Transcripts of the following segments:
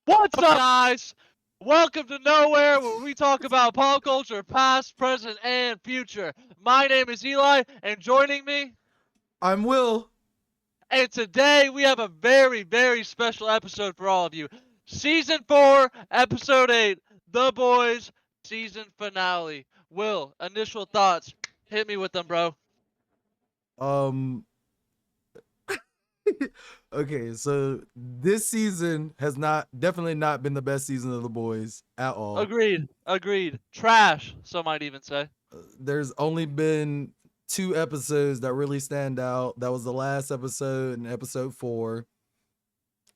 What's up, guys? Welcome to Nowhere, where we talk about pop culture, past, present, and future. My name is Eli, and joining me, I'm Will. and today we have a very, very special episode for all of you. Season 4, Episode 8, The Boys, season finale. Will, initial thoughts. Hit me with them, bro. Um okay, so this season has definitely not been the best season of The Boys at all. Agreed. Agreed. Trash, some might even say. There's only been 2 episodes that really stand out. That was the last episode and episode 4.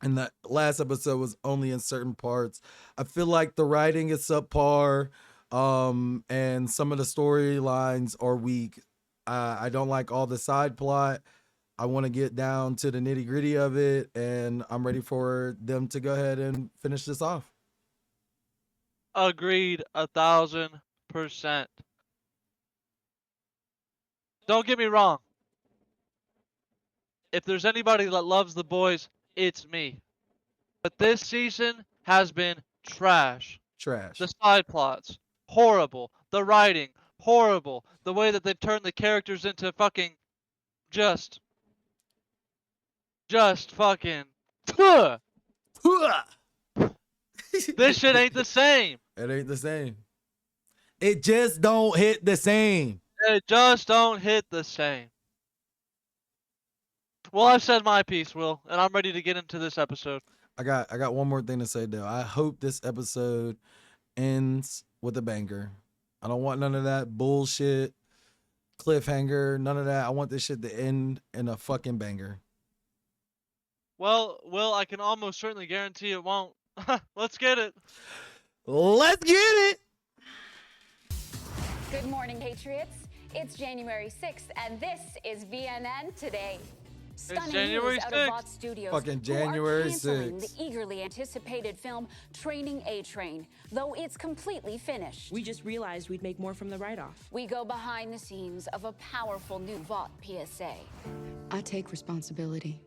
And that last episode was only in certain parts. I feel like the writing is subpar, and some of the storylines are weak. I don't like all the side plot. I want to get down to the nitty gritty of it, and I'm ready for them to go ahead and finish this off. Agreed 1,000%. Don't get me wrong. If there's anybody that loves the boys, it's me. But this season has been trash. The Trash. side plots, horrible. The writing, horrible. The way that they've turned the characters into fucking just fucking. Tuh! This shit ain't the same. It ain't the same. It just don't hit the same. It just don't hit the same. Well, I've said my piece, Will, and I'm ready to get into this episode. I got one more thing to say though. I hope this episode ends with a banger. I don't want none of that bullshit cliffhanger, none of that. I want this shit to end in a fucking banger. Well, Will, I can almost certainly guarantee it won't. Let's get it. Let's get it. Good morning, Patriots. It's January 6th, and this is VNN Today. Stunning January news out of 6th. Vought Studios, Fucking who are January canceling 6th. the eagerly anticipated film Training A Train, though it's completely finished. We just realized we'd make more from the write-off. We go behind the scenes of a powerful new Vought PSA. I take responsibility.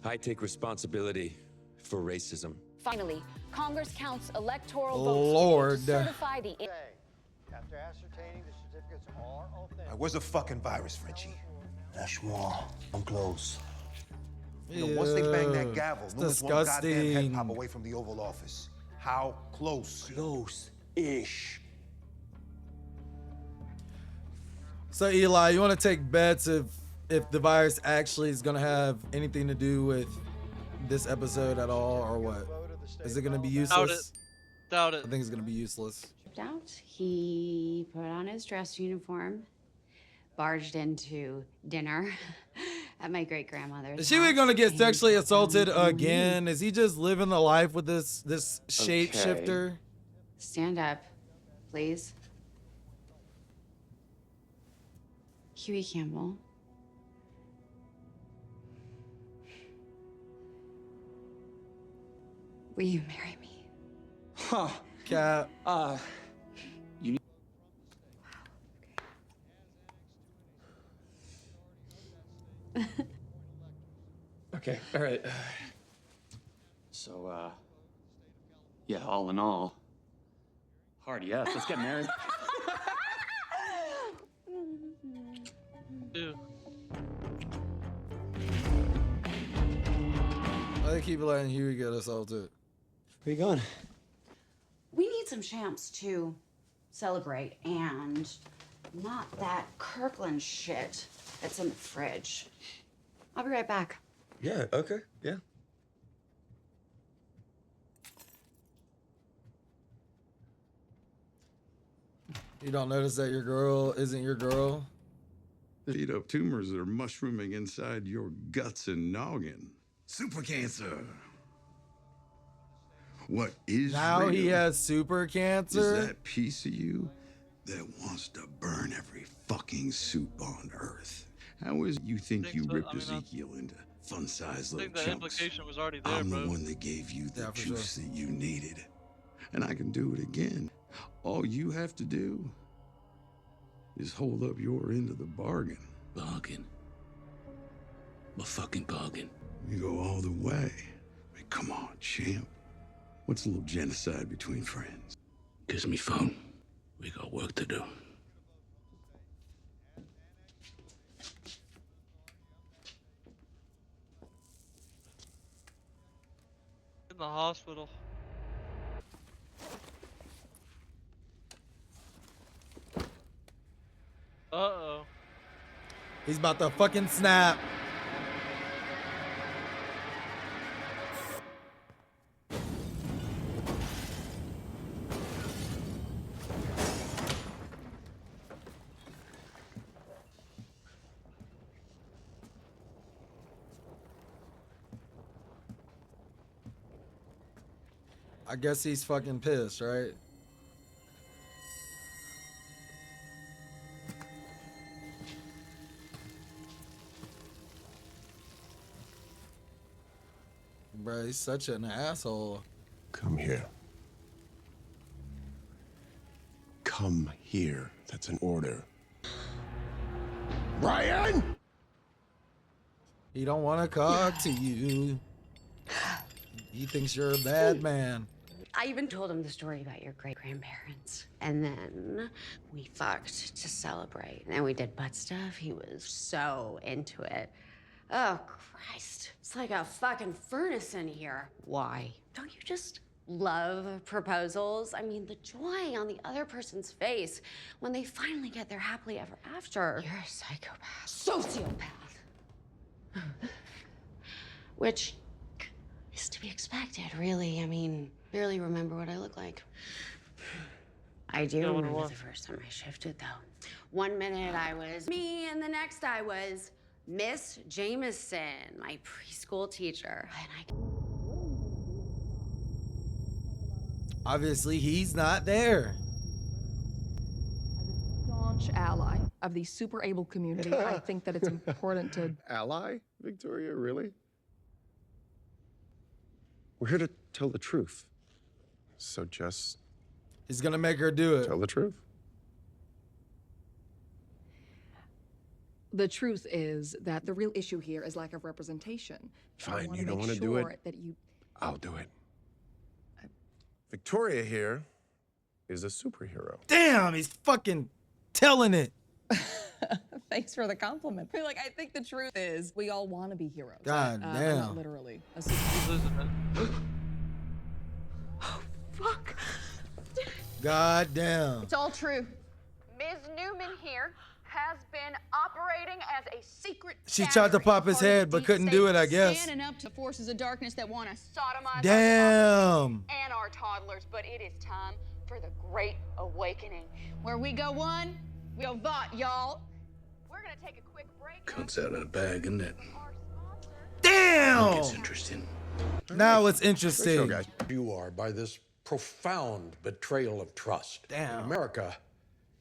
I take responsibility for racism. Finally, Congress counts electoral Lord. votes to certify the... After ascertaining the certificates are authentic. Where's the fucking virus, Frenchie? Ashmore, I'm close. You know, once they bang that gavel, It's Loomis one goddamn head disgusting. pop away from the Oval Office. How close? Close-ish. So Eli, you want to take bets if the virus actually is gonna have anything to do with this episode at all, or what? Is it gonna be useless? Doubt it. I think it's gonna be useless. Out, he put on his dress uniform, barged into dinner at my great grandmother's. Is she really gonna get sexually assaulted again? Is he just living the life with this shapeshifter? Stand up, please. Huey Campbell. Will you marry me? Huh. Cap. Okay, all right. Yeah, all in all, hard yes. Let's get married. Dude. I keep letting Huey get assaulted. Where you going? We need some champs to celebrate and not that Kirkland shit that's in the fridge. I'll be right back. Yeah, okay, yeah. You don't notice that your girl isn't your girl? Eat up tumors that are mushrooming inside your guts and noggin. Super cancer. What is Now he real has super is cancer? that piece of you that wants to burn every fucking suit on Earth. How is it you think you so? ripped I mean, Ezekiel into fun-sized I little think the chunks? implication was already there, I'm bro. the one that gave you the Yeah, for juice that you needed. And I can do it again. All you have to do is hold up your end of the bargain. Bargain. A fucking bargain. You go all the way. come on, champ. What's a little genocide between friends? Kiss me phone. We got work to do. In the hospital. Uh-oh. He's about to fucking snap. I guess he's fucking pissed, right? Bro, he's such an asshole. Come here. Come here. That's an order. Ryan! He don't want to talk to you. He thinks you're a bad man. I even told him the story about your great-grandparents. And then we fucked to celebrate. And we did butt stuff. He was so into it. Oh, Christ. It's like a fucking furnace in here. Why? Don't you just love proposals? I mean, the joy on the other person's face when they finally get their happily ever after. You're a psychopath. Sociopath. Which is to be expected, really. I mean, barely remember what I look like. I do remember the first time I shifted, though. 1 minute I was me, and the next I was Miss Jameson, my preschool teacher. And Obviously, he's not there. Staunch ally of the super able community. I think that it's important to... Ally, Victoria, really? We're here to tell the truth. So just... He's gonna make her do it. Tell the truth. The truth is that the real issue here is lack of representation. Fine, you don't want to do it? That you... I'll do it. Victoria here is a superhero. Damn, he's fucking telling it. Thanks for the compliment. Like, I think the truth is we all want to be heroes. God damn. Not literally. He's losing it. oh, fuck. God damn. It's all true. Ms. Newman here has been operating as a secret. She tried to pop his head, but couldn't do it, I guess. Standing up to the forces of darkness that want to sodomize Damn. and our toddlers, but it is time for the Great Awakening. Where we go one, we'll vaught, y'all. We're gonna take a quick break. Comes out of the bag, isn't it? Damn. It's interesting. Now it's Great interesting. show, guys. You are by this profound betrayal of trust. Damn. In America,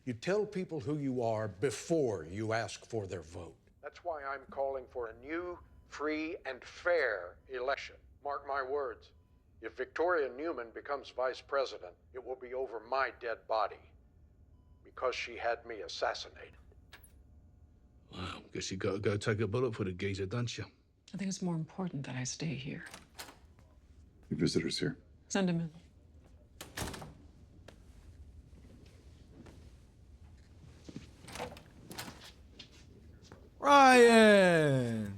you tell people who you are before you ask for their vote. That's why I'm calling for a new, free, and fair election. Mark my words. If Victoria Newman becomes vice president, it will be over my dead body because she had me assassinated. Well, guess you gotta go take a bullet for the geezer, don't you? I think it's more important that I stay here. Your visitor's here. Send him in. Ryan.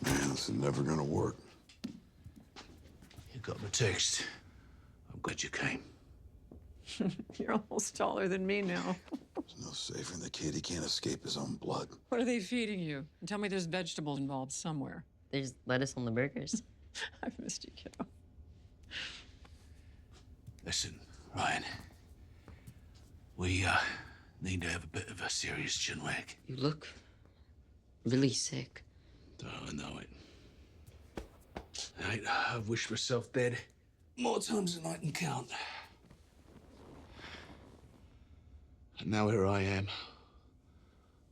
Man, this is never gonna work. You got my text. I'm glad you came. You're almost taller than me now. There's no saving the kid. He can't escape his own blood. What are they feeding you? Tell me there's vegetables involved somewhere. There's lettuce on the burgers. I've missed you, kiddo. Listen, Ryan. We, need to have a bit of a serious chinwag. You look really sick. Oh, I know it. I've wished myself dead more times than I can count. And now here I am.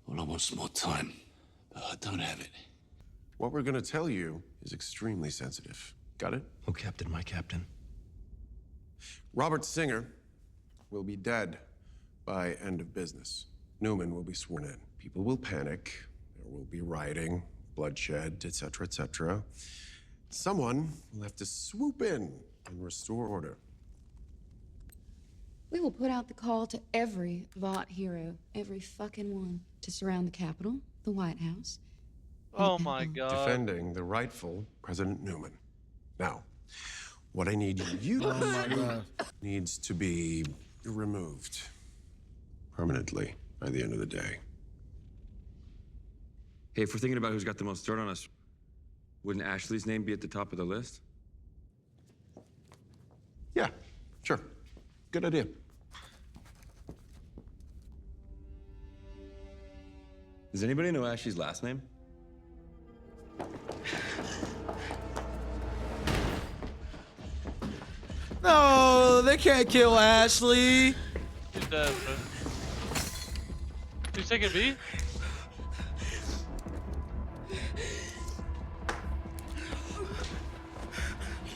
All I want's more time, but I don't have it. What we're gonna tell you is extremely sensitive. Got it? Oh, Captain, my captain. Robert Singer will be dead by end of business. Newman will be sworn in. People will panic. There will be rioting, bloodshed, etc., etc., someone will have to swoop in and restore order. We will put out the call to every Vought hero, every fucking one, to surround the Capitol, the White House. Oh my God. Defending the rightful President Newman. Now, what I need you to do needs to be removed permanently by the end of the day. Hey, if we're thinking about who's got the most dirt on us, wouldn't Ashley's name be at the top of the list? Yeah, sure. Good idea. Does anybody know Ashley's last name? No, they can't kill Ashley. He's dead, bro. He's taking B?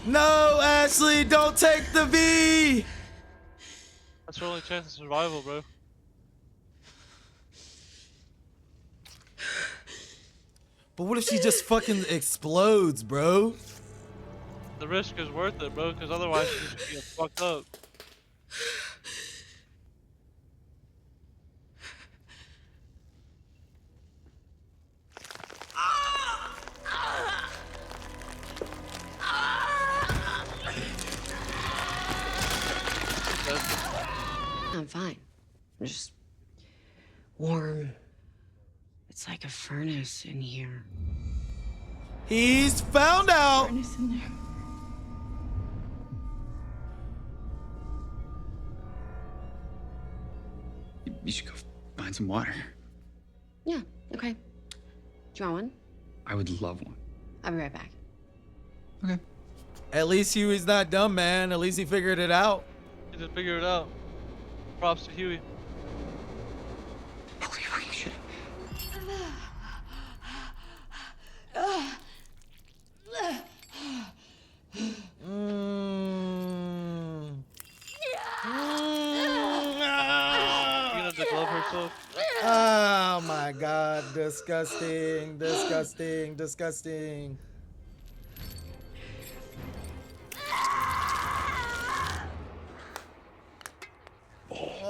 No, Ashley, don't take the V. That's your only chance of survival, bro. But what if she just fucking explodes, bro? The risk is worth it, bro, because otherwise she's just gonna get fucked up. I'm fine. I'm just warm. It's like a furnace in here. He's found out. Furnace in there. You should go find some water. Yeah, okay. Do you want one? I would love one. I'll be right back. Okay. At least Huey's not dumb, man. At least he figured it out. He just figured it out. Props to Huey. Holy fucking shit. Oh my God, disgusting, disgusting, disgusting.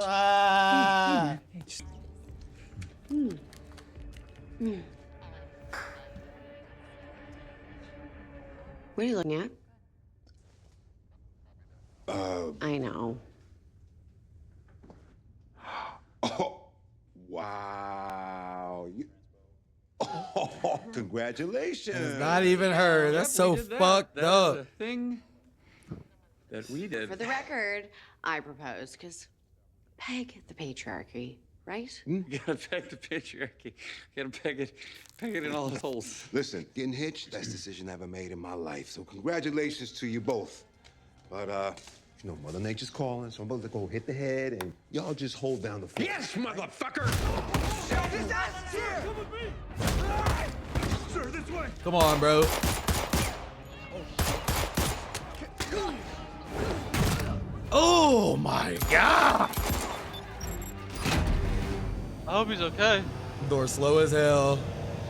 Ah. What are you looking at? I know. Oh, wow. Oh, congratulations. It's not even her. That's so fucked That up. was a thing that we did. For the record, I propose, because peg the patriarchy, right? You gotta peg the patriarchy. You gotta peg it in all its holes. Listen, getting hitched, best decision I ever made in my life. So congratulations to you both. But, you know, Mother Nature's calling, so I'm about to go hit the head, and y'all just hold down the fort. Yes, motherfucker! Sir, this way! Come on, bro. Oh my God! I hope he's okay. Door slow as hell.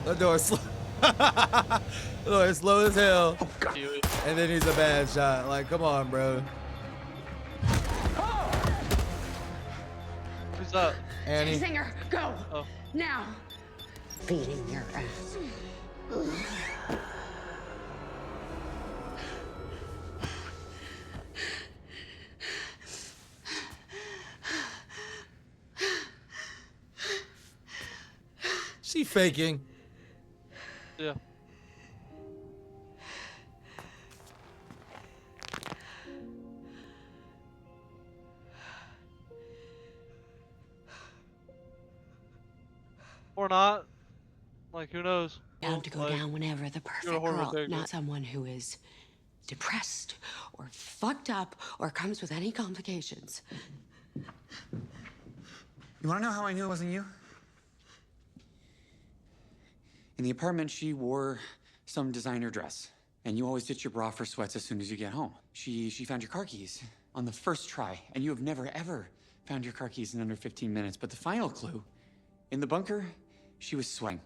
The door slow. The door is slow as hell. Oh, God. And then he's a bad shot. Like, come on, bro. Who's that? Annie. Singer, go! Oh. Now! Beating your ass. She faking. Yeah. Or not. Like, who knows? You have to go down whenever the perfect girl, not someone who is depressed or fucked up or comes with any complications. You wanna know how I knew it wasn't you? In the apartment, she wore some designer dress. And you always ditch your bra for sweats as soon as you get home. She found your car keys on the first try. And you have never, ever found your car keys in under 15 minutes. But the final clue, in the bunker, she was sweating.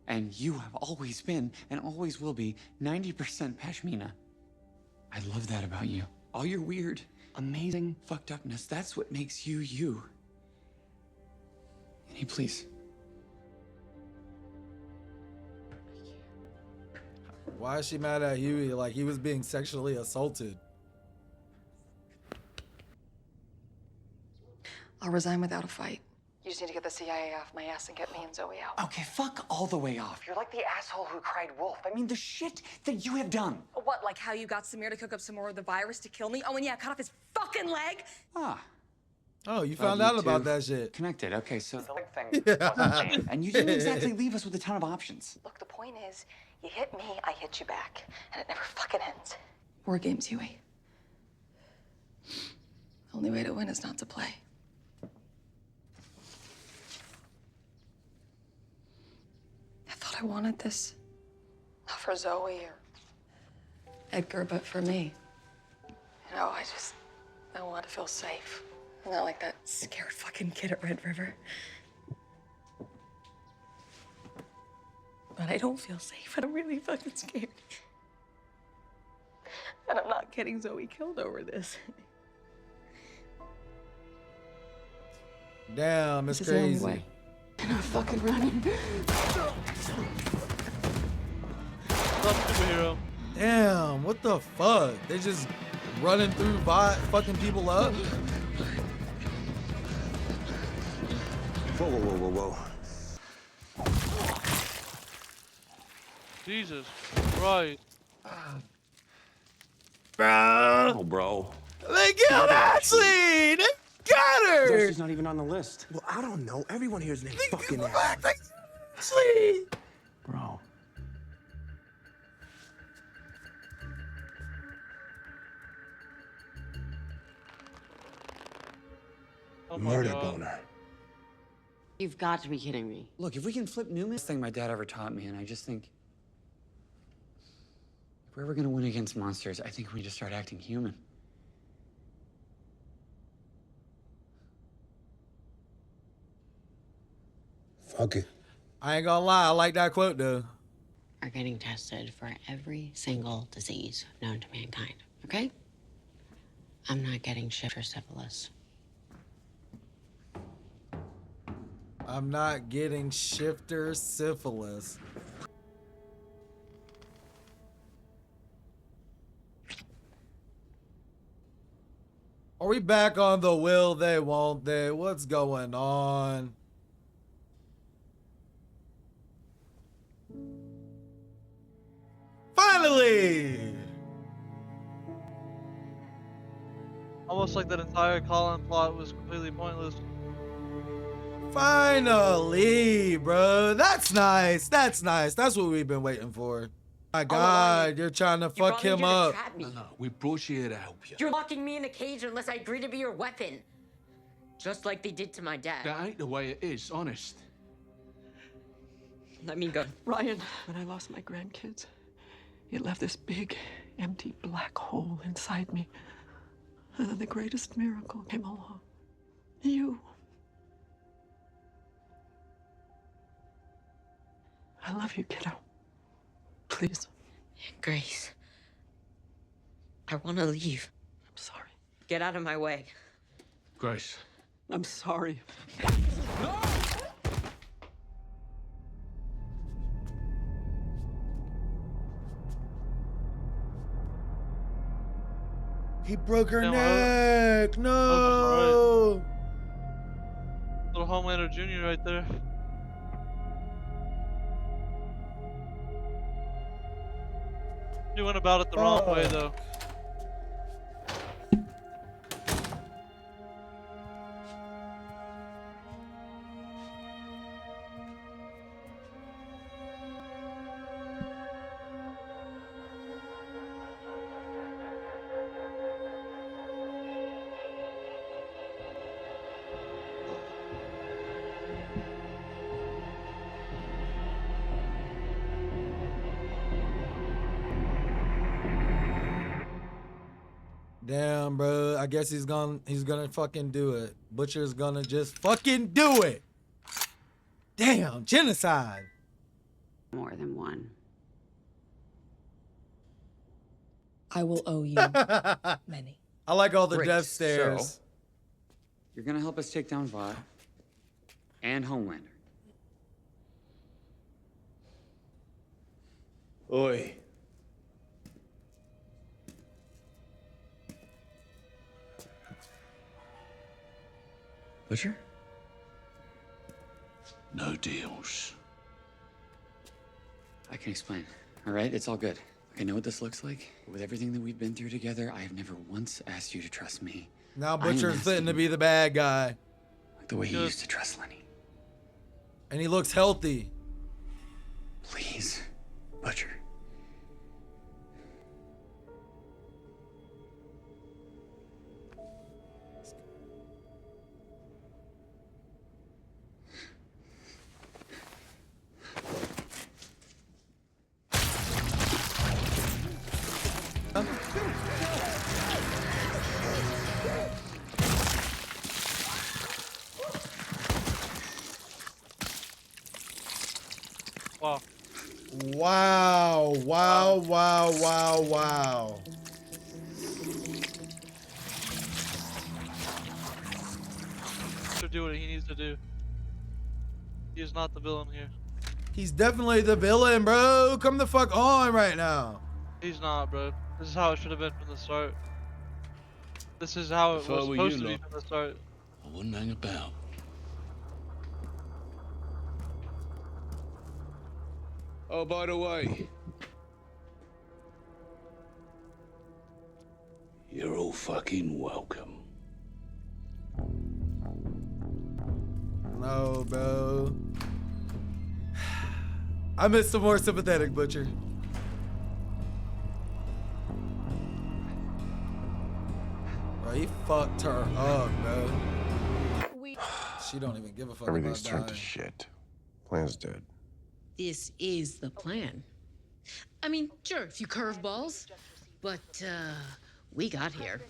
And you have always been, and always will be, 90% Pashmina. I love that about you. All your weird, amazing fucked upness, that's what makes you you. Hey, please. Why is she mad at Huey? Like he was being sexually assaulted. I'll resign without a fight. You just need to get the CIA off my ass and get me and Zoe out. Okay, fuck all the way off. You're like the asshole who cried wolf. I mean, the shit that you have done. What, like how you got Samir to cook up some more of the virus to kill me? Oh, and yeah, cut off his fucking leg? Ah. Oh, you Glad found out you about two that shit. Connected. Okay, so The leg thing Yeah. wasn't me. and you didn't exactly leave us with a ton of options. Look, the point is, you hit me, I hit you back. And it never fucking ends. War games, Huey. The only way to win is not to play. I thought I wanted this. Not for Zoe or Edgar, but for me. You know, I want to feel safe. I'm not like that scared fucking kid at Red River. But I don't feel safe, and I'm really fucking scared. And I'm not getting Zoe killed over this. Damn, it's This is the only crazy. way. And I'm fucking running. Love superhero. Damn, what the fuck? They just running through fucking people up? Whoa, whoa, whoa, whoa, whoa. Jesus Christ. Bro. Oh, bro. They killed Ashley! They got her! She's not even on the list. Well, I don't know. Everyone here is named fucking Ashley! Bro. Oh my Murder God. boner. You've got to be kidding me. Look, if we can flip Newman, this thing my dad ever taught me, and I just think if we're ever gonna win against monsters, I think we need to start acting human. Fuck it. I ain't gonna lie, I like that quote though. Are getting tested for every single disease known to mankind, okay? I'm not getting shit for syphilis. I'm not getting shifter syphilis. Are we back on the will they, won't they? What's going on? Finally! Almost like that entire Colin plot was completely pointless. Finally, bro. That's nice. That's nice. That's what we've been waiting for. My God, you're trying to fuck him up. No, we brought you here to help you. You're locking me in a cage unless I agree to be your weapon. Just like they did to my dad. That ain't the way it is, honest. Let me go. Ryan, when I lost my grandkids, it left this big, empty black hole inside me. And then the greatest miracle came along. You. I love you, kiddo. Please. Grace. I want to leave. I'm sorry. Get out of my way. Grace. I'm sorry. He broke her Damn, neck. No. Little Homelander Jr. right there. He went about it the wrong way though. Damn, bro. I guess he's gonna fucking do it. Butcher's gonna just fucking do it. Damn, genocide. more than one. I will owe you many. I like all the Great. death stares. So, you're gonna help us take down Vought and Homelander. Oi. Butcher? No deals. I can explain. All right, it's all good. I know what this looks like. With everything that we've been through together, I have never once asked you to trust me. Now I am Butcher's fitting asking to be the bad guy. like the way you used to trust Lenny. And he looks healthy. Please, Butcher. Wow. Wow, wow, wow, wow, wow. To do what he needs to do. He is not the villain here. He's definitely the villain, bro. Come the fuck on right now. He's not, bro. This is how it should have been from the start. This is how it If I was were supposed you to be lot, from the start. I wouldn't hang about. Oh, by the way, you're all fucking welcome. No, bro. I miss some more sympathetic Butcher. Bro, he fucked her up, bro. She don't even give a fuck Everything's about turned to dying. shit. Plan's dead. This is the plan. I mean, sure, a few curveballs, but we got here.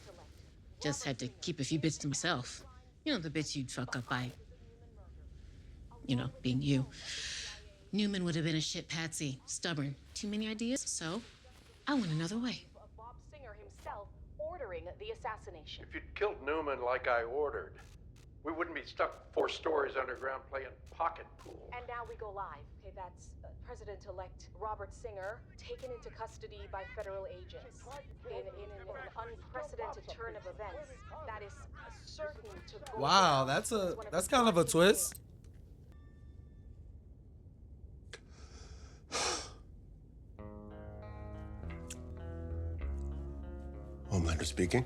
Just had to keep a few bits to myself. You know, the bits you'd fuck up by, you know, being you. Newman would have been a shit patsy, stubborn, too many ideas, so I went another way. Bob Singer himself ordering the assassination. If you'd killed Newman like I ordered, we wouldn't be stuck 4 stories underground playing pocket pool. And now we go live. Okay, that's President-elect Robert Singer taken into custody by federal agents in an unprecedented turn of events that is certain to go Wow, down that's kind of a twist. Homelander speaking.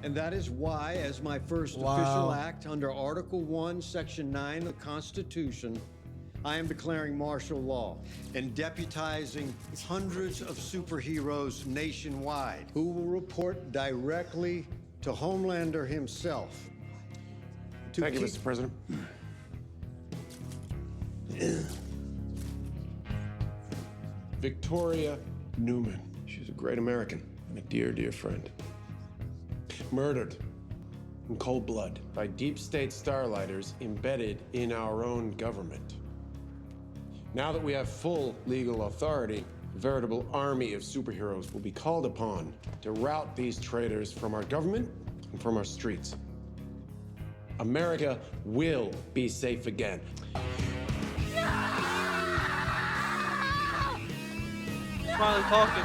And that is why, as my first Wow. official act under Article 1, Section 9 of the Constitution, I am declaring martial law and deputizing hundreds of superheroes nationwide who will report directly to Homelander himself. Thank you, Mr. President. Victoria Newman. She's a great American and a dear, dear friend. Murdered in cold blood by deep state starlighters embedded in our own government. Now that we have full legal authority, a veritable army of superheroes will be called upon to rout these traitors from our government and from our streets. America will be safe again. Finally talking.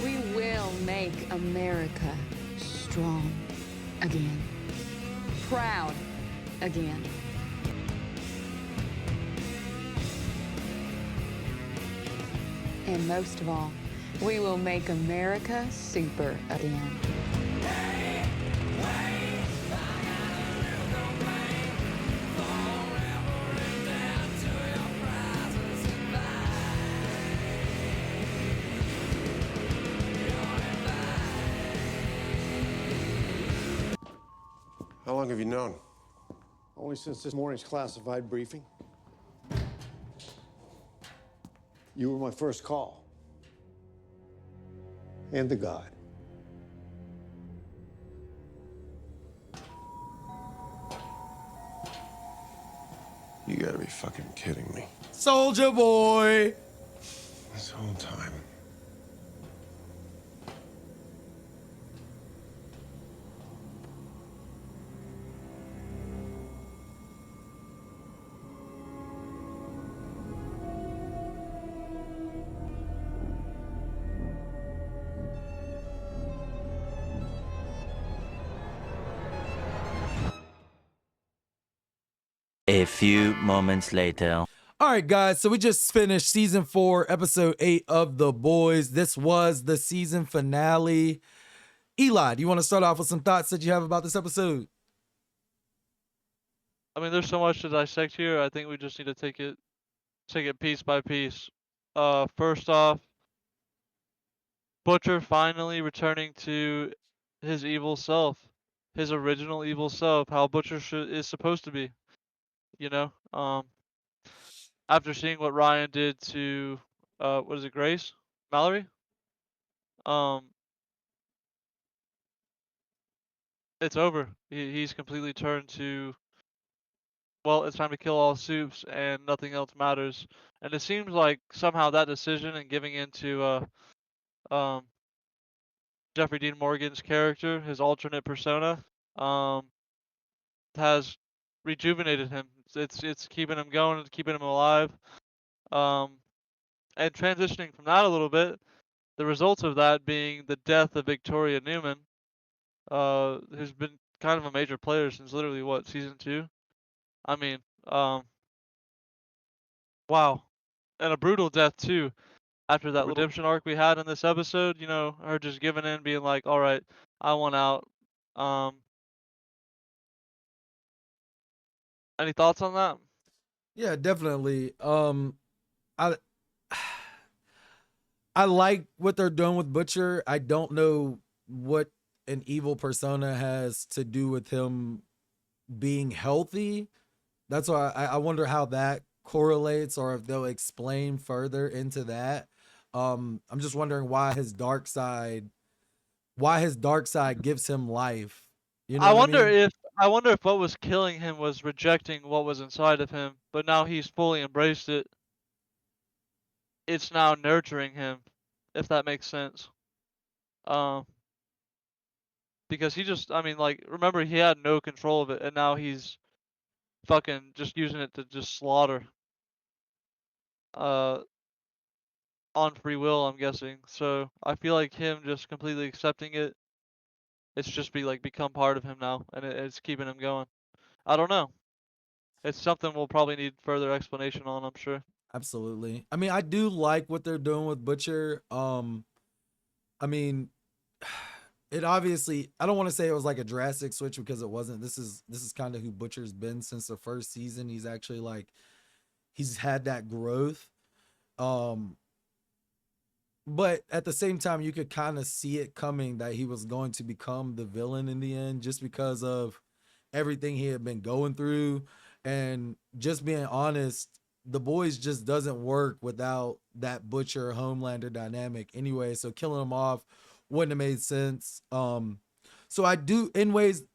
We will make America strong again. Proud again. And most of all, we will make America super again. How long have you known? Only since this morning's classified briefing. You were my first call. And the God. You gotta be fucking kidding me. Soldier Boy. This whole time. A few moments later. All right, guys. So we just finished season 4, episode 8 of The Boys. This was the season finale. Eli, do you want to start off with some thoughts that you have about this episode? I mean, there's so much to dissect here. I think we just need to take it piece by piece. First off, Butcher finally returning to his evil self, his original evil self, how Butcher is supposed to be. You know, after seeing what Ryan did to, what is it, Grace? Mallory? It's over. He's completely turned to, well, it's time to kill all soups and nothing else matters. And it seems like somehow that decision and giving into, Jeffrey Dean Morgan's character, his alternate persona, has rejuvenated him. It's keeping him going, it's keeping him alive. And transitioning from that a little bit, the results of that being the death of Victoria Newman, who's been kind of a major player since literally what, season 2? I mean, wow. And a brutal death too. After that redemption arc we had in this episode, you know, her just giving in, being like, all right, I want out. Any thoughts on that? Yeah, definitely. I I like what they're doing with Butcher. I don't know what an evil persona has to do with him being healthy. That's why I wonder how that correlates, or if they'll explain further into that. I'm just wondering why his dark side gives him life. You know I what wonder I mean? I wonder if what was killing him was rejecting what was inside of him, but now he's fully embraced it. It's now nurturing him, if that makes sense. Because he just, I mean, like, remember, he had no control of it, and now he's fucking just using it to just slaughter. On free will, I'm guessing. So I feel like him just completely accepting it, it's just become part of him now, and it's keeping him going. I don't know. It's something we'll probably need further explanation on, I'm sure. Absolutely. I mean, I do like what they're doing with Butcher. I mean, it obviously, I don't want to say it was like a drastic switch, because it wasn't. This is kind of who Butcher's been since the first season. He's actually like, he's had that growth. But at the same time, you could kind of see it coming that he was going to become the villain in the end, just because of everything he had been going through. And just being honest, The Boys just doesn't work without that Butcher Homelander dynamic anyway. So killing him off wouldn't have made sense. So I do, in ways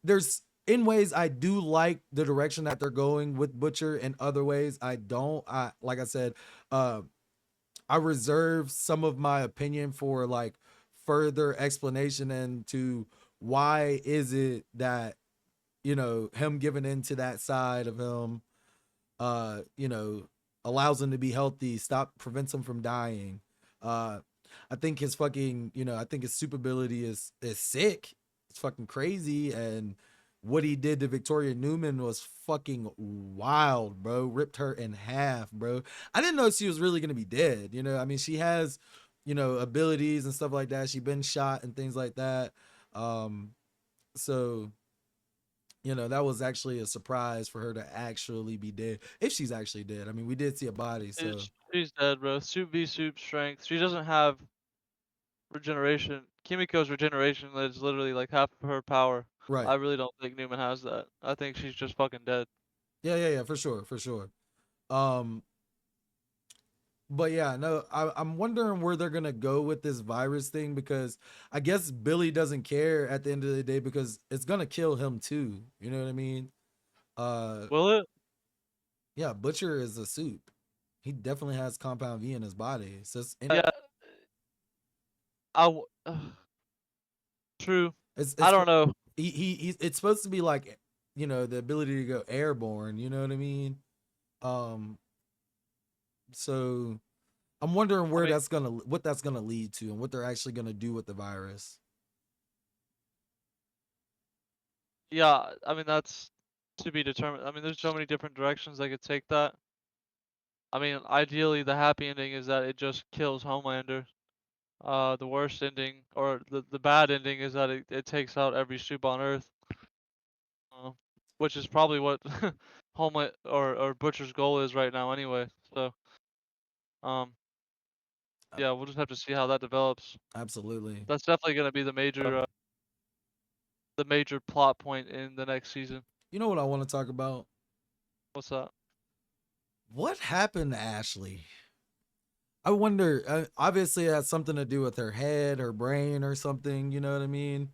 I do like the direction that they're going with Butcher. In other ways, I don't. Like I said, I reserve some of my opinion for like further explanation into why is it that, you know, him giving into that side of him, you know, allows him to be healthy, prevents him from dying. I think his fucking, you know, I think his super ability is sick. It's fucking crazy. And what he did to Victoria Newman was fucking wild, bro. Ripped her in half, bro. I didn't know she was really gonna be dead. You know, I mean, she has, you know, abilities and stuff like that. She's been shot and things like that. So, you know, that was actually a surprise for her to actually be dead. If she's actually dead. I mean, we did see a body, so. She's dead, bro. Soup v Soup strength. She doesn't have regeneration. Kimiko's regeneration is literally like half of her power. Right. I really don't think Newman has that. I think she's just fucking dead. Yeah, for sure. But yeah, no, I'm wondering where they're gonna go with this virus thing, because I guess Billy doesn't care at the end of the day because it's gonna kill him too. You know what I mean? Will it? Yeah, Butcher is a soup. He definitely has Compound V in his body. It's just Yeah. True. It's I don't know. it's supposed to be like, you know, the ability to go airborne. You know what I mean? So I'm wondering where what that's gonna lead to and what they're actually gonna do with the virus. Yeah, I mean that's to be determined. I mean, there's so many different directions they could take that. I mean, ideally, the happy ending is that it just kills Homelander. The worst ending, or the bad ending, is that it takes out every soup on Earth. Which is probably what Homeland or Butcher's goal is right now, anyway. So, yeah, we'll just have to see how that develops. Absolutely. That's definitely gonna be the major plot point in the next season. You know what I want to talk about? What's that? What happened to Ashley? I wonder. Obviously, it has something to do with her head, her brain, or something. You know what I mean?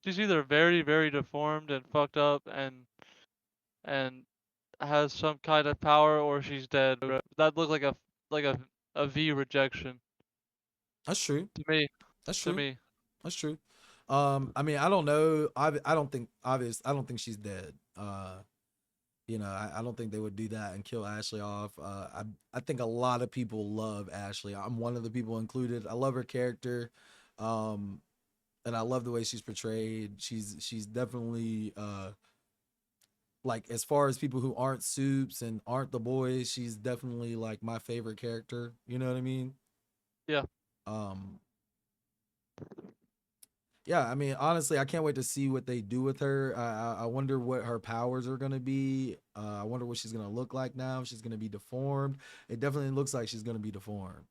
She's either very, very deformed and fucked up, and has some kind of power, or she's dead. That looked like a V rejection. That's true. To me. That's true. To me. That's true. I mean, I don't know. I don't think I don't think she's dead. You know, I don't think they would do that and kill Ashley off. I think a lot of people love Ashley. I'm one of the people included. I love her character. And I love the way she's portrayed. She's definitely like, as far as people who aren't soups and aren't the boys, she's definitely like my favorite character. You know what I mean? Yeah. Yeah, I mean, honestly, I can't wait to see what they do with her. I wonder what her powers are gonna be. I wonder what she's gonna look like now. She's gonna be deformed. It definitely looks like she's gonna be deformed.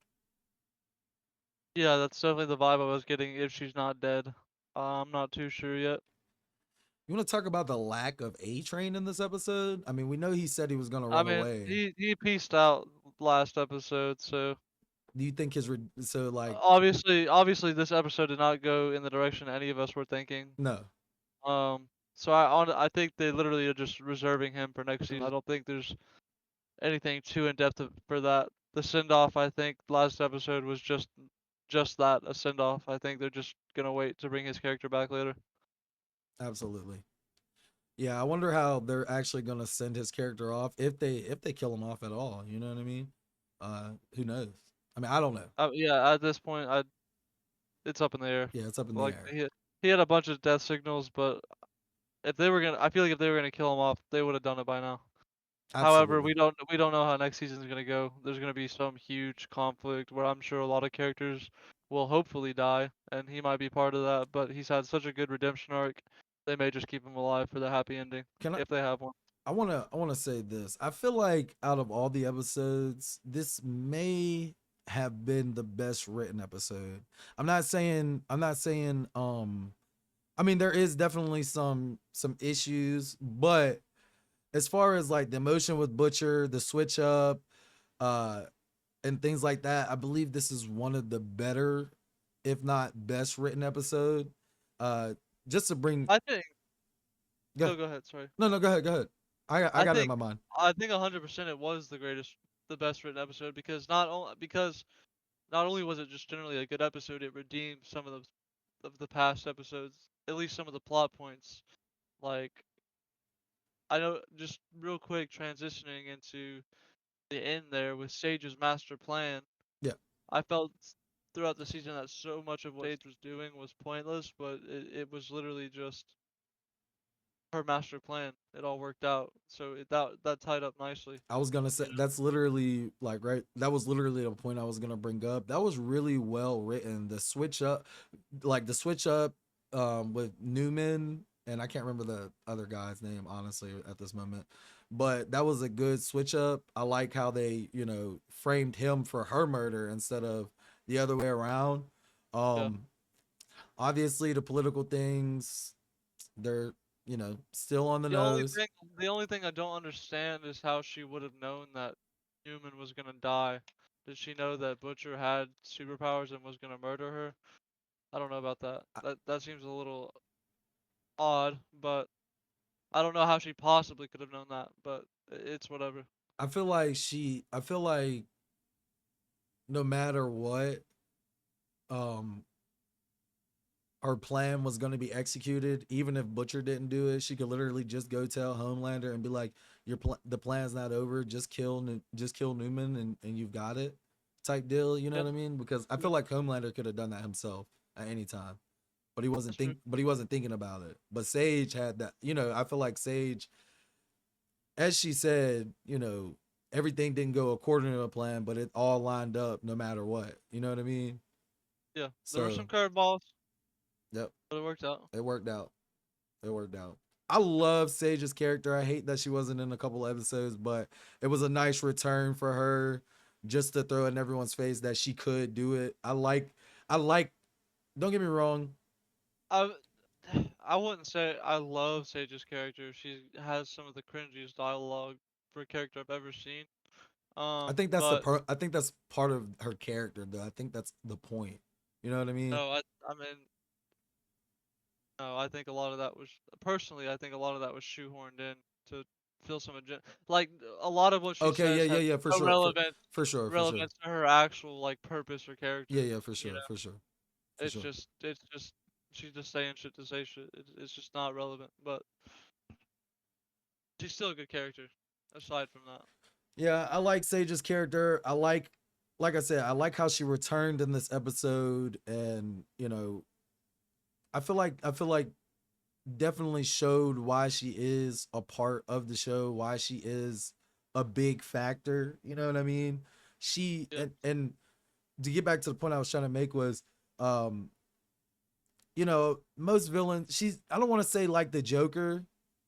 Yeah, that's definitely the vibe I was getting if she's not dead. I'm not too sure yet. You want to talk about the lack of A-Train in this episode? I mean, we know he said he was gonna I run mean, away. he pieced out last episode, so Do you think so like obviously this episode did not go in the direction any of us were thinking. No. So I think they literally are just reserving him for next season. I don't think there's anything too in depth for that. The send off, I think last episode was just that, a send off. I think they're just gonna wait to bring his character back later. Absolutely. Yeah, I wonder how they're actually gonna send his character off, if they kill him off at all. You know what I mean? Who knows? I mean, I don't know. Yeah, at this point, it's up in the air. Yeah, it's up in the Like air. he had a bunch of death signals, but if they were gonna, I feel like if they were gonna kill him off, they would have done it by now. However, Absolutely. we don't know how next season's gonna go. There's gonna be some huge conflict where I'm sure a lot of characters will hopefully die, and he might be part of that. But he's had such a good redemption arc, they may just keep him alive for the happy ending if they have one. I wanna say this. I feel like out of all the episodes, this may have been the best written episode. I'm not saying I mean, there is definitely some issues, but as far as like the emotion with Butcher, the switch up, and things like that, I believe this is one of the better, if not best, written episode. Just to bring, I think. Go Go ahead. Sorry. No, go ahead. I got it in think my mind. I think 100% it was the best written episode, because not only was it just generally a good episode, it redeemed some of the past episodes, at least some of the plot points. Like, I know, just real quick, transitioning into the end there with Sage's master plan. Yeah. I felt throughout the season that so much of what Sage was doing was pointless, but it was literally just her master plan. It all worked out, so that tied up nicely. I was gonna say that's literally like right. That was literally the point I was gonna bring up. That was really well written. The switch up with Newman, and I can't remember the other guy's name honestly at this moment, but that was a good switch up. I like how they framed him for her murder instead of the other way around. Obviously the political things, they're still on the nose. The only thing I don't understand is how she would have known that Newman was gonna die? Did she know that Butcher had superpowers and was gonna murder her? I don't know about that. That seems a little odd, but I don't know how she possibly could have known that, but it's whatever. I feel like no matter what, um, her plan was going to be executed. Even if Butcher didn't do it, she could literally just go tell Homelander and be like, the plan's not over. Just kill Newman and you've got it," type deal. You know what I mean? Because I feel like Homelander could have done that himself at any time, but he wasn't thinking about it. But Sage had that. You know, I feel like Sage, as she said, you know, everything didn't go according to the plan, but it all lined up no matter what. You know what I mean? Yeah, there were So, some curveballs, yep, but it worked out. it worked out. It worked out. I love Sage's character. I hate that she wasn't in a couple episodes, but it was a nice return for her just to throw in everyone's face that she could do it. I like, don't get me wrong. I wouldn't say I love Sage's character. She has some of the cringiest dialogue for a character I've ever seen. I think that's But I think that's part of her character, though. I think that's the point. You know what I mean? no, I mean, no, I think a lot of that was personally. I think a lot of that was shoehorned in to fill some agenda. Like a lot of what she Okay, says has yeah, for no sure, for sure. relevance to her actual like purpose or character. Yeah, for You sure, know, for sure. it's just she's just saying shit to say shit. It's just not relevant. But she's still a good character. Aside from that. Yeah, I like Sage's character. Like I said, I like how she returned in this episode, and you know, I feel like definitely showed why she is a part of the show, why she is a big factor. You know what I mean? She and to get back to the point I was trying to make was, you know, most villains. I don't want to say like the Joker,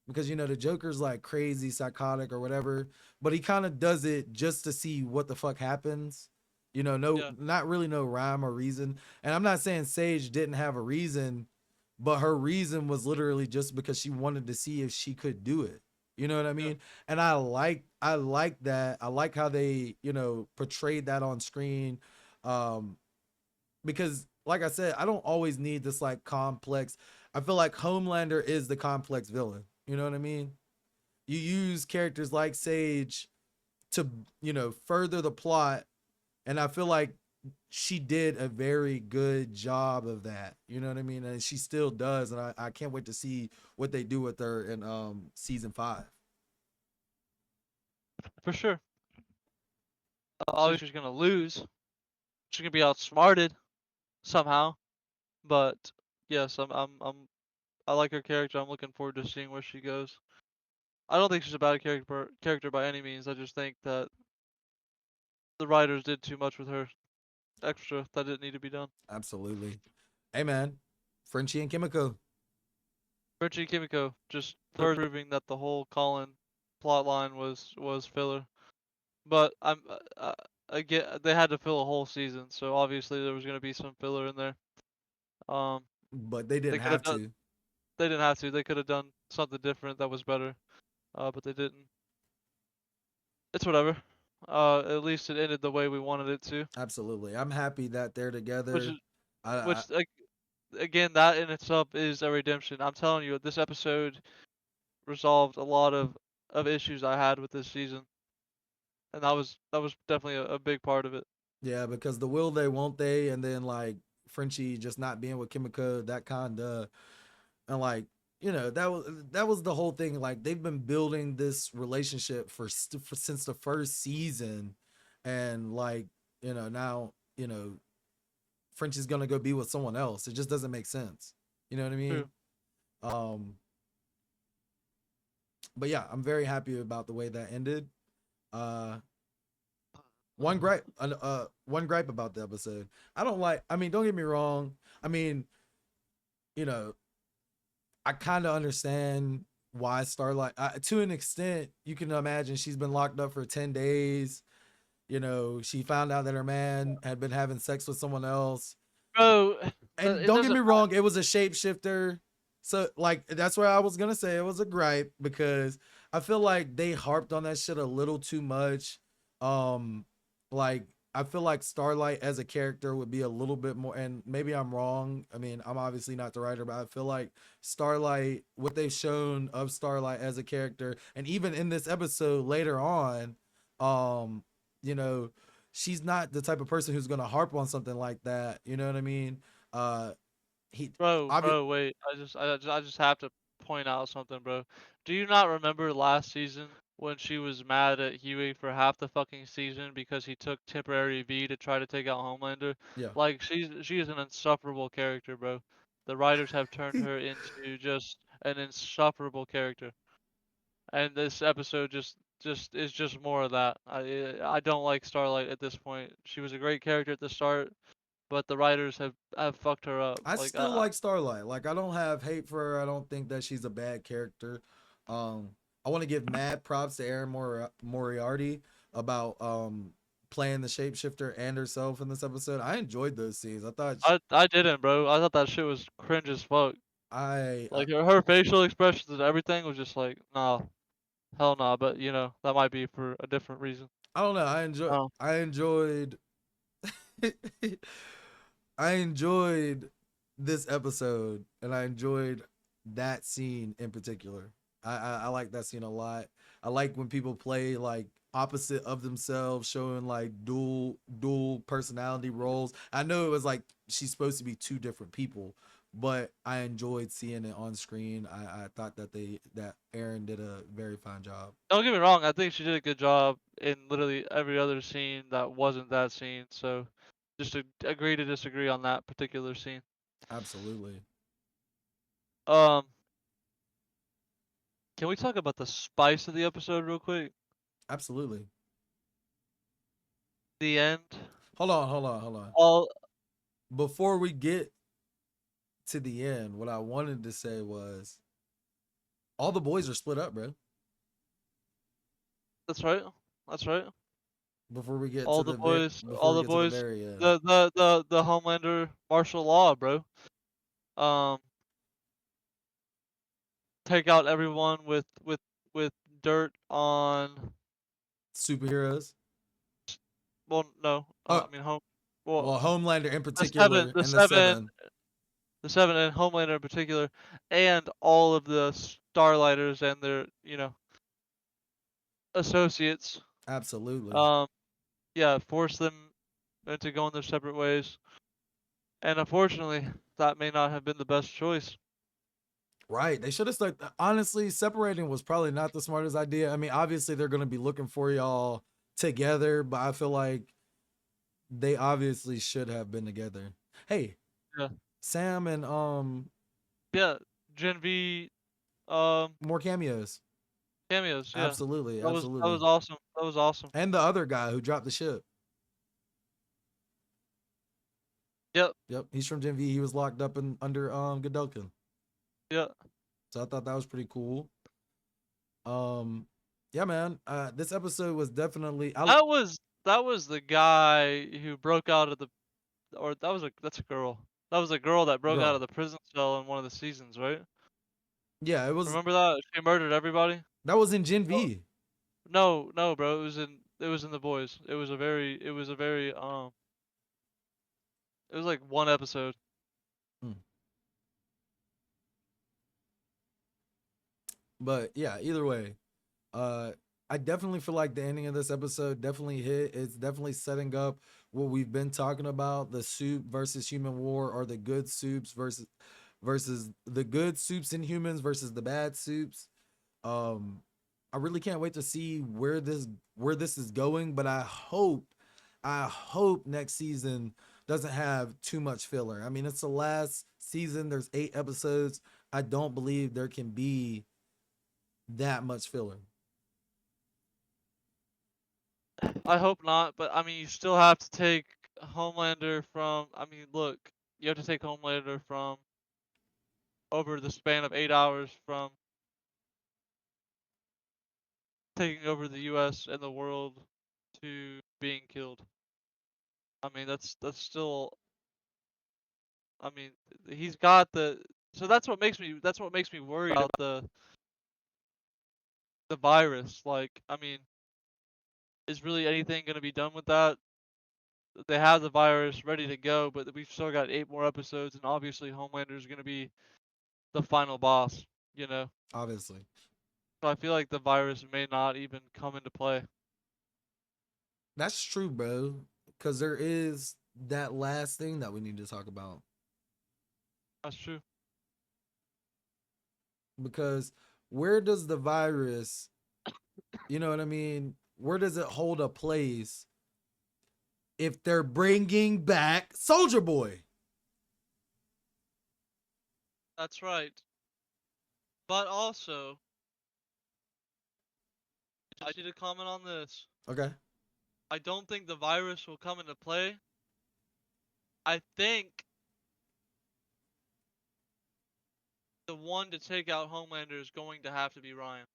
because you know the Joker's like crazy, psychotic, or whatever, but he kind of does it just to see what the fuck happens. You know, not really no rhyme or reason. And I'm not saying Sage didn't have a reason, but her reason was literally just because she wanted to see if she could do it. You know what I mean? And I like that. I like how they, you know, portrayed that on screen. Because like I said, I don't always need this like complex. I feel like Homelander is the complex villain. You know what I mean? You use characters like Sage to, you know, further the plot. And I feel like she did a very good job of that. You know what I mean? And she still does. And I can't wait to see what they do with her in season 5. For sure. Obviously, she's gonna lose. She's gonna be outsmarted somehow. But yes, I like her character. I'm looking forward to seeing where she goes. I don't think she's a bad character by any means. I just think that the writers did too much with her. Extra that didn't need to be done. Absolutely. Hey man, Frenchie and Kimiko. Frenchie and Kimiko just proving that the whole Colin plotline was filler. But again, they had to fill a whole season, so obviously there was going to be some filler in there. But they didn't have to. They didn't have to. They could have done something different that was better, but they didn't. It's whatever. At least it ended the way we wanted it to. Absolutely. I'm happy that they're together. Again, that in itself is a redemption. I'm telling you, this episode resolved a lot of issues I had with this season, and that was definitely a big part of it. Yeah, because the will they, won't they, and then like Frenchie just not being with Kimiko, that kind of, and like, you know, that was the whole thing. Like they've been building this relationship for since the first season, and like, you know, now, you know, Frenchie's gonna go be with someone else. It just doesn't make sense. You know what I mean? True. But yeah, I'm very happy about the way that ended. One gripe about the episode. I mean, don't get me wrong. I mean, you know, I kind of understand why Starlight, to an extent. You can imagine she's been locked up for 10 days. You know, she found out that her man had been having sex with someone else. Bro, and don't get me wrong, it was a shapeshifter. So like, that's where I was going to say it was a gripe, because I feel like they harped on that shit a little too much. Like I feel like Starlight as a character would be a little bit more, and maybe I'm wrong. I mean, I'm obviously not the writer, but I feel like Starlight, what they've shown of Starlight as a character, and even in this episode later on, um, you know, she's not the type of person who's gonna harp on something like that. You know what I mean? He Bro, wait. I just have to point out something, bro. Do you not remember last season when she was mad at Huey for half the fucking season because he took temporary V to try to take out Homelander? Yeah. Like she is an insufferable character, bro. The writers have turned her into just an insufferable character. And this episode just is just more of that. I don't like Starlight at this point. She was a great character at the start, but the writers have fucked her up. I Like still like Starlight. Like I don't have hate for her. I don't think that she's a bad character. I want to give mad props to Erin Moriarty about playing the shapeshifter and herself in this episode. I enjoyed those scenes. I thought I didn't, bro. I thought that shit was cringe as fuck. I Like her facial expressions and everything was just like, nah, hell nah. But that might be for a different reason. I don't know. Oh. I enjoyed I enjoyed this episode, and I enjoyed that scene in particular. I like that scene a lot. I like when people play like opposite of themselves, showing like dual personality roles. I know it was like she's supposed to be two different people, but I enjoyed seeing it on screen. I thought that Erin did a very fine job. Don't get me wrong. I think she did a good job in literally every other scene that wasn't that scene. So, just to agree to disagree on that particular scene. Absolutely. Um, can we talk about the spice of the episode real quick? Absolutely. The end. Hold on. All Before we get to the end, what I wanted to say was all the boys are split up, bro. That's right. That's right. Before we get All to the the boys, before all we the get to the boys, very end. the Homelander martial law, bro. Take out everyone with dirt on. Superheroes. Well, no. Oh. I mean, Well, Homelander in the particular, the and the Seven. the Seven, and Homelander in particular, and all of the Starlighters and their associates. Absolutely. Yeah, force them into going their separate ways. And unfortunately, that may not have been the best choice. Right. They should have started. Honestly, separating was probably not the smartest idea. I mean, obviously they're going to be looking for y'all together, but I feel like they obviously should have been together. Hey, Yeah. Sam and Yeah, Gen V more cameos. cameos. Yeah. Absolutely, That absolutely. was awesome. That was awesome. And the other guy who dropped the ship. Yep. Yep. He's from Gen V. He was locked up under Godolkin. Yeah. So I thought that was pretty cool. Yeah, man. This episode was definitely That was the guy who broke out of that's a girl. That was a girl that broke out Girl. of the prison cell in one of the seasons, right? Yeah, it was. Remember that? She murdered everybody? That was in Gen V. No, bro. It was in The Boys. It was a very it was like one episode. But yeah, either way, I definitely feel like the ending of this episode definitely hit. It's definitely setting up what we've been talking about: the soup versus human war, or the good soups versus the good soups and humans versus the bad soups. I really can't wait to see where this is going, but I hope next season doesn't have too much filler. I mean, it's the last season. There's 8 episodes. I don't believe there can be that much filler. I hope not, but I mean, you still have to take Homelander from. I mean, look, you have to take Homelander from over the span of 8 hours from taking over the U.S. and the world to being killed. I mean, that's still. I mean, he's got the. So that's what makes me worried about the virus. Like, I mean, is really anything going to be done with that. They have the virus ready to go, but we've still got 8 more episodes, and obviously Homelander is going to be the final boss, you know? Obviously. So I feel like the virus may not even come into play. That's true, bro. Because there is that last thing that we need to talk about. That's true. Because where does the virus, you know what I mean? Where does it hold a place if they're bringing back Soldier Boy? That's right. But also, I need to comment on this. Okay. I don't think the virus will come into play. I think the one to take out Homelander is going to have to be Ryan.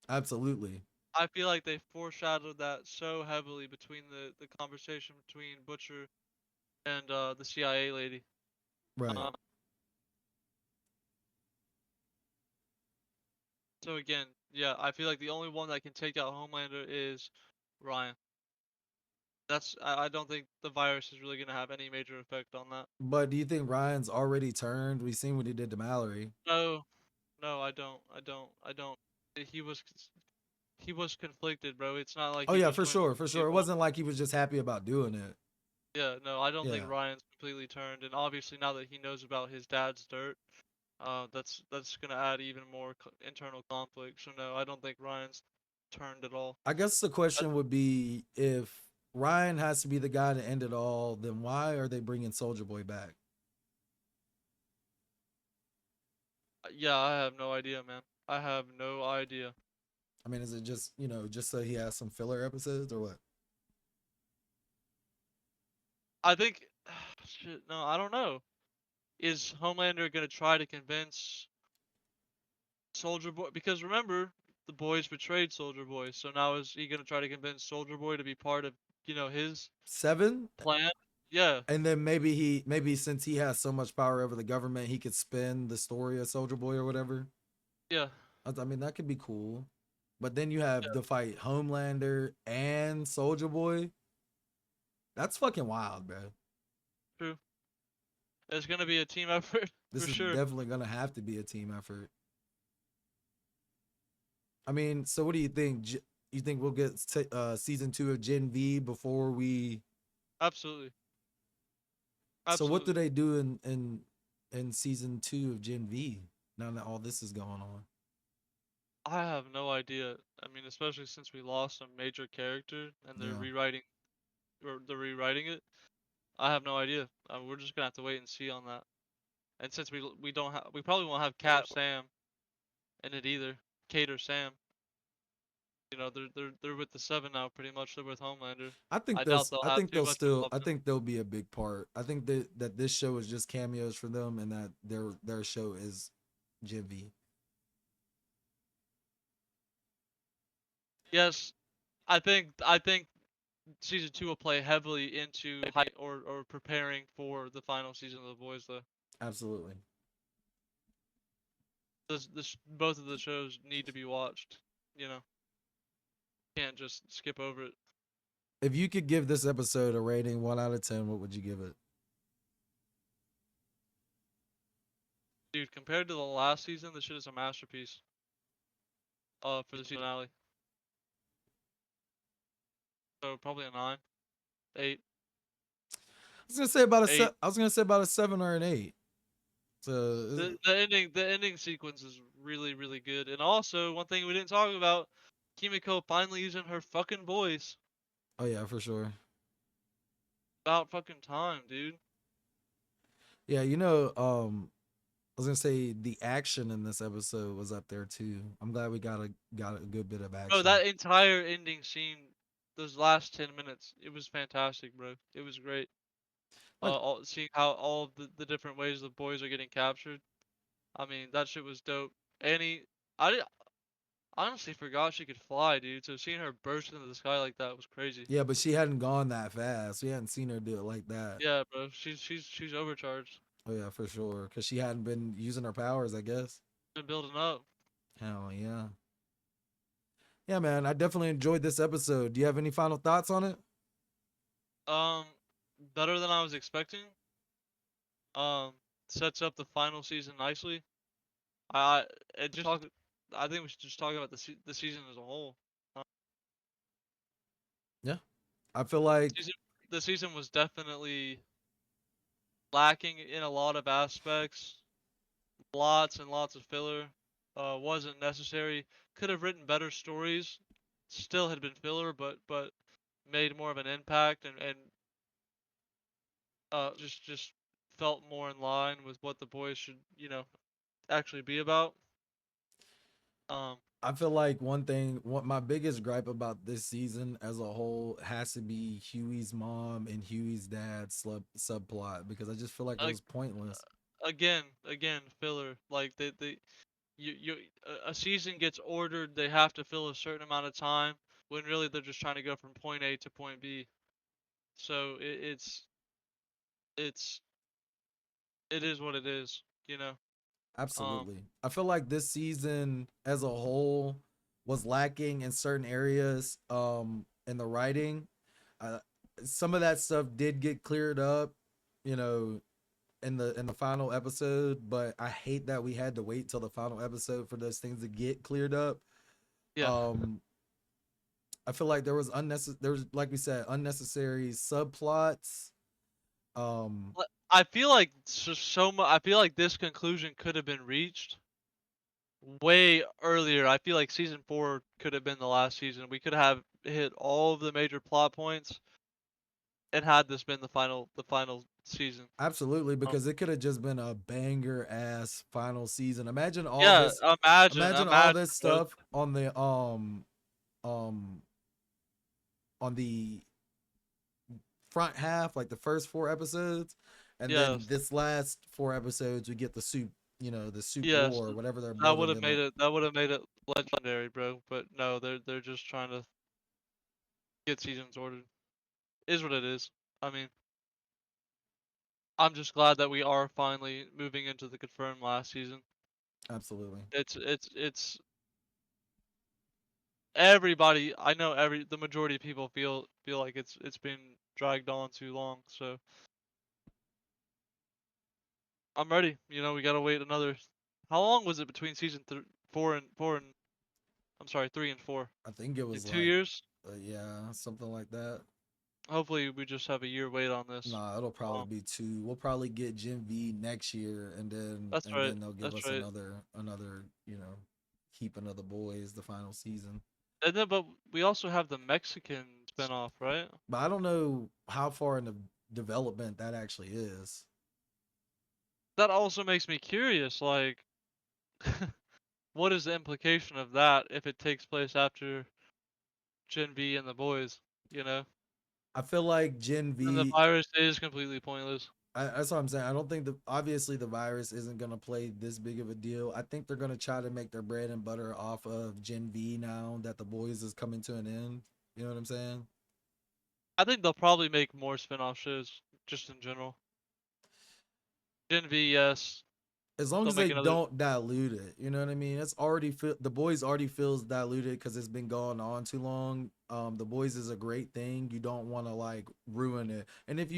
Absolutely. I feel like they foreshadowed that so heavily between the conversation between Butcher and the CIA lady. Right. So again, yeah, I feel like the only one that can take out Homelander is Ryan. I don't think the virus is really gonna have any major effect on that. But do you think Ryan's already turned? We've seen what he did to Mallory. No, no, I don't. He was he was conflicted, bro. It's not like Oh he yeah, just for went sure, for completely sure. It wrong. wasn't like he was just happy about doing it. Yeah, no, I don't Yeah. think Ryan's completely turned, and obviously now that he knows about his dad's dirt, that's gonna add even more internal conflict. So no, I don't think Ryan's turned at all. I guess the question would be, if Ryan has to be the guy to end it all, then why are they bringing Soldier Boy back? Yeah, I have no idea, man. I have no idea. I mean, is it just, just so he has some filler episodes or what? I think, shit, no, I don't know. Is Homelander gonna try to convince Soldier Boy? Because remember, the boys betrayed Soldier Boy, so now is he gonna try to convince Soldier Boy to be part of, his 7? plan? Yeah. And then maybe since he has so much power over the government, he could spin the story of Soldier Boy or whatever. Yeah. I mean, that could be cool. But then you have the fight Homelander and Soldier Boy. That's fucking wild, bro. True. It's gonna be a team effort This for is sure. definitely gonna have to be a team effort. I mean, so what do you think? You think we'll get season 2 of Gen V before we? Absolutely. So what do they do in season 2 of Gen V now that all this is going on? I have no idea. I mean, especially since we lost a major character and they're Yeah. rewriting it. I have no idea. We're just gonna have to wait and see on that. And since we don't have, we probably won't have Cap Sam in it either. Kate or Sam. They're with the 7 now, pretty much. They're with Homelander. I think doubt they'll have too much involvement. I think they'll be a big part. I think that this show is just cameos for them, and that their show is Gen V. Yes, I think season 2 will play heavily into or preparing for the final season of The Boys, though. Absolutely. Both of the shows need to be watched. Can't just skip over it. If you could give this episode a rating 1 out of 10, what would you give it? Dude, compared to the last season, this shit is a masterpiece. For the season finale. So probably a 9, 8. I was gonna say about Eight. I was gonna say about a 7 or an 8. So The ending sequence is really, really good. And also, one thing we didn't talk about, Kimiko finally using her fucking voice. oh yeah, for sure. About fucking time, dude. Yeah, I was gonna say the action in this episode was up there too. I'm glad we got a good bit of action. Bro, that entire ending scene, those last 10 minutes, it was fantastic, bro. It was great. Seeing how all of the different ways the boys are getting captured. I mean, that shit was dope. I honestly forgot she could fly, dude. So seeing her burst into the sky like that was crazy. Yeah, but she hadn't gone that fast. We hadn't seen her do it like that. Yeah, bro. She's overcharged. Oh yeah, for sure. Because she hadn't been using her powers, I guess. Been building up. Hell yeah. Yeah, man, I definitely enjoyed this episode. Do you have any final thoughts on it? Better than I was expecting. Sets up the final season nicely. I it just talk. I think we should just talk about the season as a whole. Yeah, I feel like The season was definitely lacking in a lot of aspects. Lots and lots of filler. Wasn't necessary. Could have written better stories. Still had been filler, but made more of an impact and just felt more in line with what the boys should actually be about. I feel like what my biggest gripe about this season as a whole has to be Huey's mom and Huey's dad subplot, because I just feel like it was pointless. Again, filler. Like a season gets ordered, they have to fill a certain amount of time when really they're just trying to go from point A to point B. So it's it is what it is, you know. Absolutely. I feel like this season as a whole was lacking in certain areas in the writing. Uh, some of that stuff did get cleared up, you know, in the final episode, but I hate that we had to wait till the final episode for those things to get cleared up. Yeah. I feel like there was like we said, unnecessary subplots. I feel like I feel like this conclusion could have been reached way earlier. I feel like season 4 could have been the last season. We could have hit all of the major plot points and had this been the final season. Absolutely, because it could have just been a banger ass final season. Imagine all Yeah, this. imagine All this bro. stuff on the front half, like the first 4 episodes, and then Yes. this last 4 episodes we get the soup, the soup Yes, war, whatever they're that would building have in made it. it. That would have made it legendary, bro. But no, they're just trying to get seasons ordered. Is what it is. I mean, I'm just glad that we are finally moving into the confirmed last season. Absolutely. It's everybody. I know the majority of people feel like it's been dragged on too long. So I'm ready. We gotta wait another. How long was it between season 4 and I'm sorry, 3 and 4? I think it was 2 like, years. yeah, something like that. Hopefully, we just have a year wait on this. Nah, it'll probably be 2. We'll probably get Gen V next year, and then That's right. then they'll give That's us right. another keeping of the boys, the final season. And then, but we also have the Mexican spinoff, right? But I don't know how far in the development that actually is. That also makes me curious. Like, what is the implication of that if it takes place after Gen V and the boys? I feel like Gen And the V. virus is completely pointless. That's what I'm saying. I don't think obviously the virus isn't gonna play this big of a deal. I think they're gonna try to make their bread and butter off of Gen V now that the boys is coming to an end. You know what I'm saying? I think they'll probably make more spin-off shows, just in general. Gen V, yes. As long They'll as they make another. don't dilute it, you know what I mean? It's already the boys already feels diluted because it's been going on too long. The boys is a great thing. You don't want to like ruin it. And if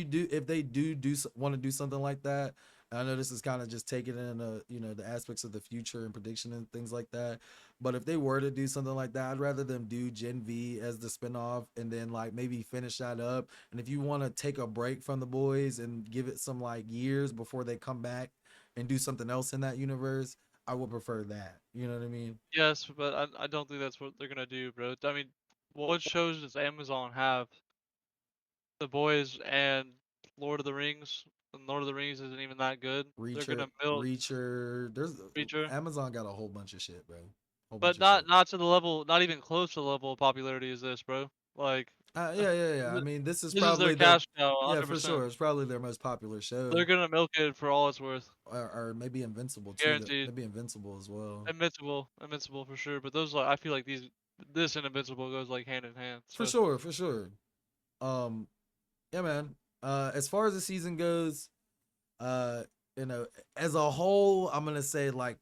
they do want to do something like that, I know this is kind of just taking in the aspects of the future and prediction and things like that. But if they were to do something like that, I'd rather them do Gen V as the spinoff and then like maybe finish that up. And if you want to take a break from the boys and give it some like years before they come back and do something else in that universe, I would prefer that. You know what I mean? Yes, but I don't think that's what they're gonna do, bro. I mean, what shows does Amazon have? The Boys and Lord of the Rings. And Lord of the Rings isn't even that good. They're gonna milk Reacher. There's Reacher, Amazon got a whole bunch of shit, bro. but not to the level, not even close to the level of popularity as this, bro. Like, Yeah. I mean, this is this is their probably their cash cow, yeah, for 100%. sure. It's probably their most popular show. They're gonna milk it for all it's worth. Or maybe Invincible too. Guaranteed. Maybe Invincible as well. Invincible for sure. But those, like, I feel like this and Invincible goes like hand in hand. For So. sure. Yeah, man. As far as the season goes, as a whole, I'm gonna say like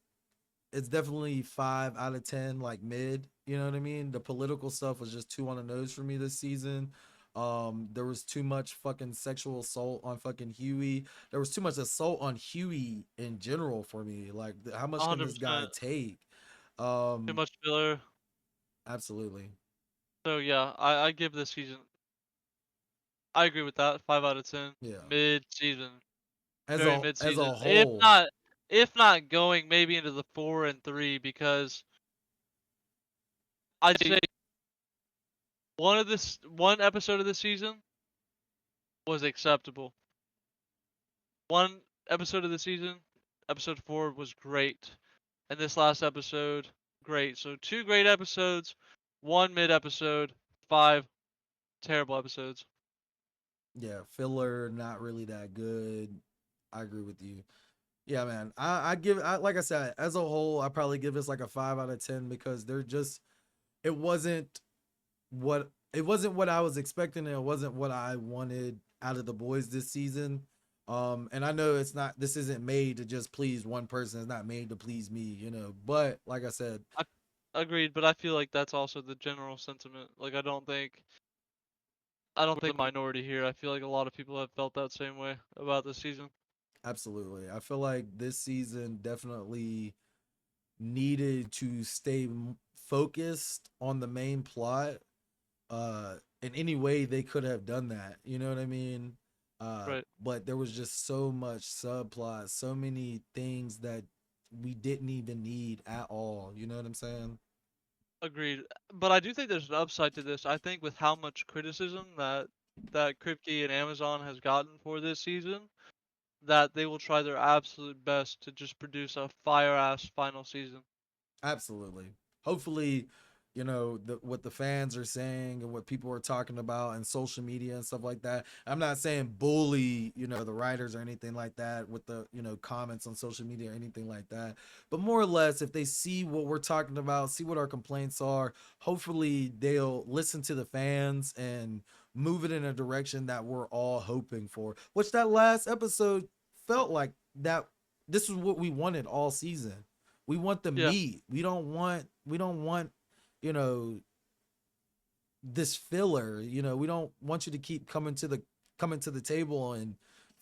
it's definitely 5 out of 10, like mid. You know what I mean? The political stuff was just too on the nose for me this season. There was too much fucking sexual assault on fucking Huey. There was too much assault on Huey in general for me. Like, how much can this guy 100%. take? Too much filler. Absolutely. So yeah, I give this season. I agree with that. 5 out of 10. Yeah. Mid season. As Very a mid as a season. whole. If not going maybe into the 4 and 3, because I'd say one episode of this season was acceptable. One episode of the season, episode 4, was great, and this last episode, great. So 2 great episodes, 1 mid episode, 5 terrible episodes. Yeah, filler, not really that good. I agree with you. Yeah, man. I like I said, as a whole, I probably give this like a 5 out of 10 because it wasn't what I was expecting, and it wasn't what I wanted out of the boys this season. And I know this isn't made to just please one person. It's not made to please me, you know. But like I said, Agreed, but I feel like that's also the general sentiment. Like I don't think the minority here. I feel like a lot of people have felt that same way about this season. absolutely. I feel like this season definitely needed to stay focused on the main plot. In any way they could have done that, you know what I mean? Right. But there was just so much subplot, so many things that we didn't even need at all, you know what I'm saying? Agreed. But I do think there's an upside to this. I think with how much criticism that Kripke and Amazon has gotten for this season, that they will try their absolute best to just produce a fire ass final season. Absolutely. Hopefully, you know, what the fans are saying and what people are talking about and social media and stuff like that. I'm not saying bully, you know, the writers or anything like that with the, you know, comments on social media or anything like that. But more or less, if they see what we're talking about, see what our complaints are, hopefully they'll listen to the fans and move it in a direction that we're all hoping for. Which that last episode felt like that. This is what we wanted all season. We want the meat. We don't want, you know, this filler. You know, we don't want you to keep coming to the table and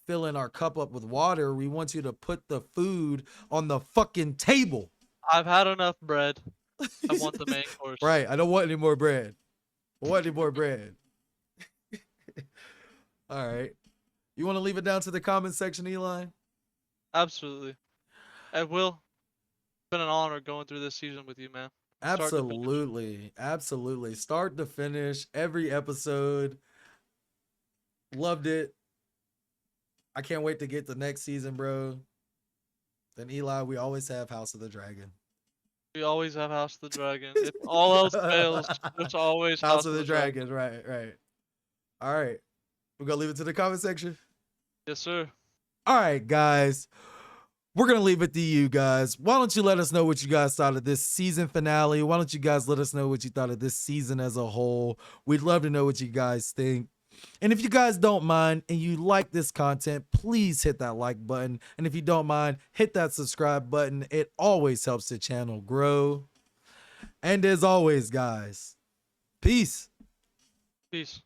filling our cup up with water. We want you to put the food on the fucking table. I've had enough bread. I want the main course. Right. I don't want any more bread. I want any more bread. All right. You want to leave it down to the comment section, Eli? Absolutely. And Will, it's been an honor going through this season with you, man. Absolutely. Absolutely. Start to finish, every episode. Loved it. I can't wait to get to next season, bro. Then Eli, we always have House of the Dragon. We always have House of the Dragon. If all else fails, it's always House of the Dragon. Right. All right. We're going to leave it to the comment section. Yes, sir. All right, guys. We're going to leave it to you guys. Why don't you let us know what you guys thought of this season finale? Why don't you guys let us know what you thought of this season as a whole? We'd love to know what you guys think. And if you guys don't mind and you like this content, please hit that like button. And if you don't mind, hit that subscribe button. It always helps the channel grow. And as always, guys, peace. Peace.